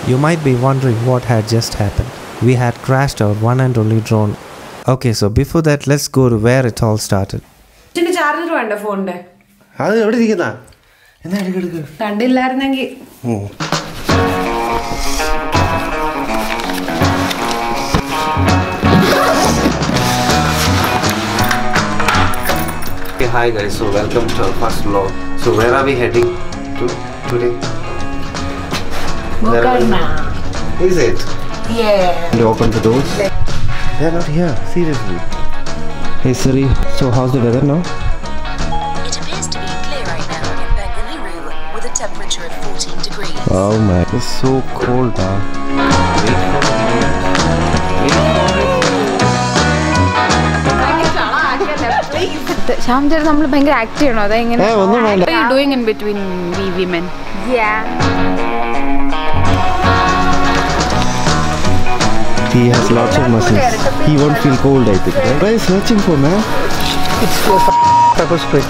You might be wondering what had just happened. We had crashed our one and only drone. Okay, so before that, let's go to where it all started. Okay, hi guys, so welcome to our first vlog. So where are we heading to today? Gokarna. Is it? Yeah. You open the doors? They're not here, seriously. Hey Siri, so how's the weather now? It appears to be clear right now in Bengaluru with a temperature of 14 degrees. Oh my, it's so cold now. Wait for it. Shyam, we are active. What are you doing in between we women? Yeah. He has lots of muscles. He won't feel cold, I think. What are you searching for, man? It's for pepper spray.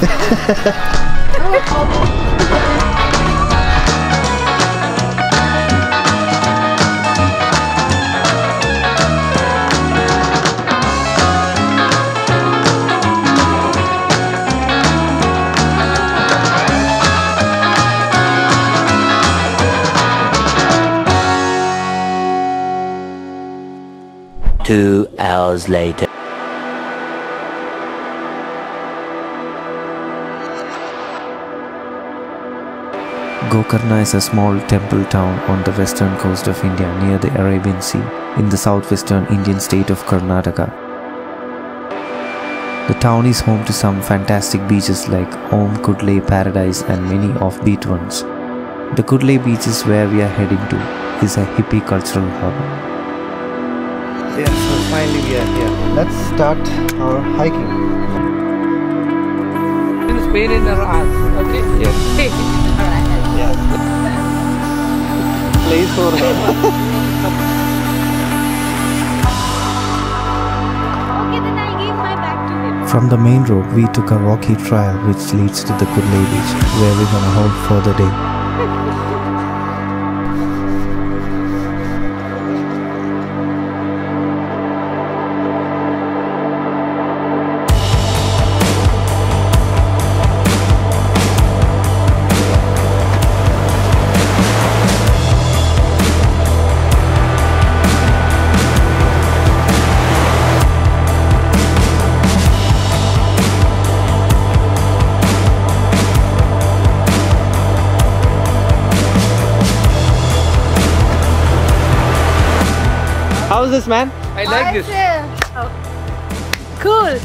Two hours later. Gokarna is a small temple town on the western coast of India near the Arabian Sea in the southwestern Indian state of Karnataka. The town is home to some fantastic beaches like Kudle, Paradise and many offbeat ones. The Kudle beach is where we are heading to. Is a hippie cultural hub. Yeah, so finally we are here. Let's start our hiking. It's pain in our ass, okay? Yes. Yeah. Place for Okay, then I'll give my back to him. From the main road, we took a rocky trail which leads to the Kudle beach, where we're gonna hold for the day. How's this, man? I like this. Oh. Cool.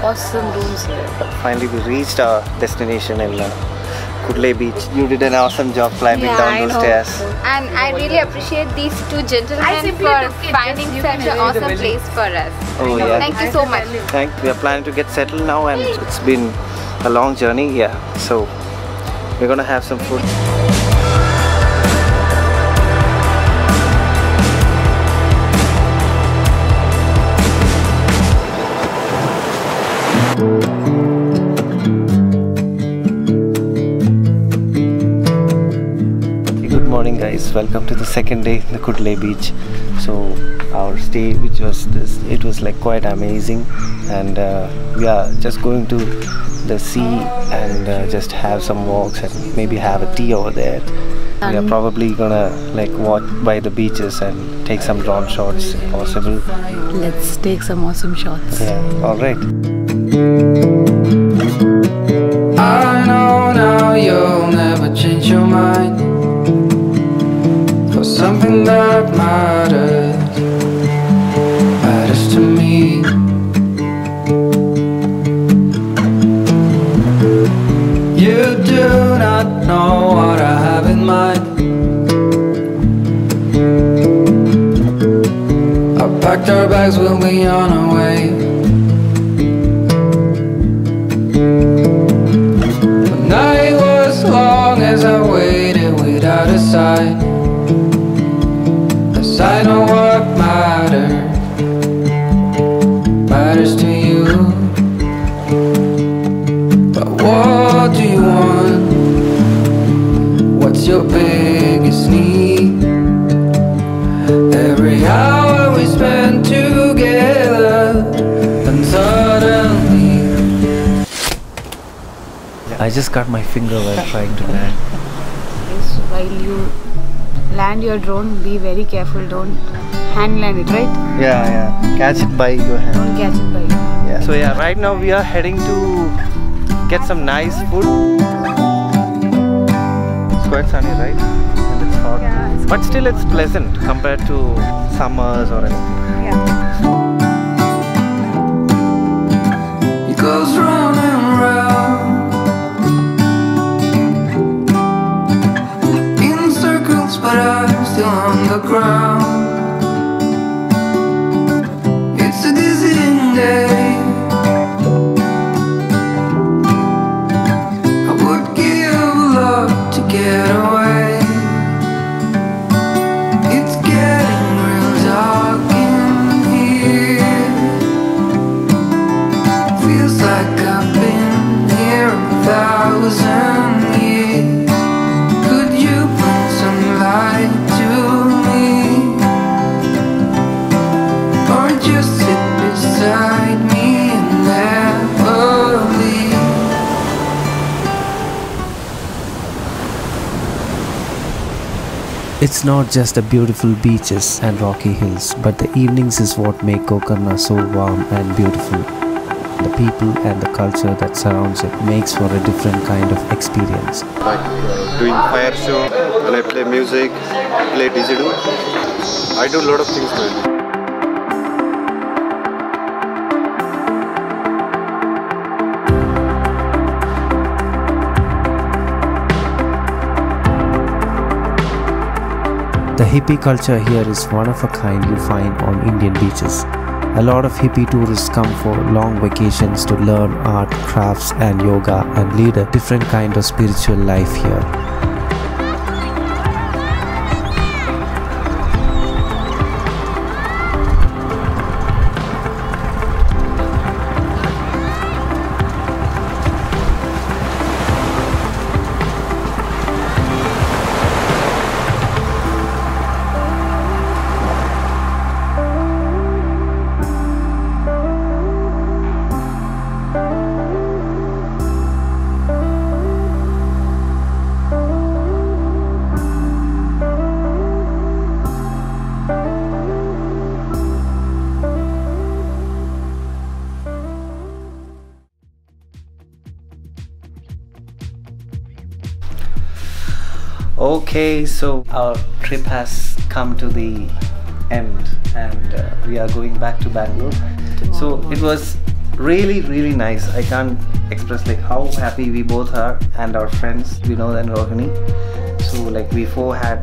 Awesome rooms here. Finally, we reached our destination in Kudle Beach. You did an awesome job climbing down those stairs. And I really appreciate these two gentlemen for finding such an awesome place for us. Oh yeah. Thank you so much. We are planning to get settled now, and it's been a long journey. Yeah, so we're gonna have some food. Good morning guys, welcome to the second day in the Kudle beach. So our stay it was like quite amazing, and we are just going to the sea and just have some walks and maybe have a tea over there. We are probably gonna like walk by the beaches and take some drone shots if possible. Let's take some awesome shots. Yeah, alright. I know now you'll never change your mind for something that matters to me. You do not know what I have in mind. I packed our bags, we'll be on our way. The night was long as I waited without a sign, 'cause I know what matters to you. But what do you want? What's your biggest need? every hour we spent together. And suddenly I just cut my finger while trying to land. Yes, while you land your drone, be very careful. Don't hand land it, right? Yeah. Catch it by your hand. Don't catch it by you. Yeah. So yeah, right now we are heading to get some nice food. It's quite sunny, right? And it's hot. Yeah, it's but still it's pleasant compared to summers or anything. Yeah. it goes round and round in circles, but I'm still on the ground. It's a dizzying day. I would give a lot to get away. It's getting real dark in here. Feels like I've been here 1,000 years. Could you bring some light to me? Or just sit beside me and never leave? It's not just the beautiful beaches and rocky hills, but the evenings is what make Gokarna so warm and beautiful. The people and the culture that surrounds it makes for a different kind of experience. Like doing fire show, and I play music, play digital. I do a lot of things to it. The hippie culture here is one of a kind you find on Indian beaches. A lot of hippie tourists come for long vacations to learn art, crafts and yoga and lead a different kind of spiritual life here. Okay, so our trip has come to the end and we are going back to Bangalore. So it was really nice. I can't express like how happy we both are and our friends Vinod and Rohini. So like we four had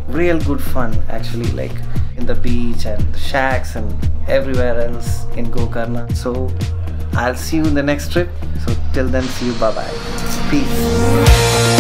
real good fun actually, like in the beach and the shacks and everywhere else in Gokarna. So I'll see you in the next trip. So till then, see you, bye bye, peace.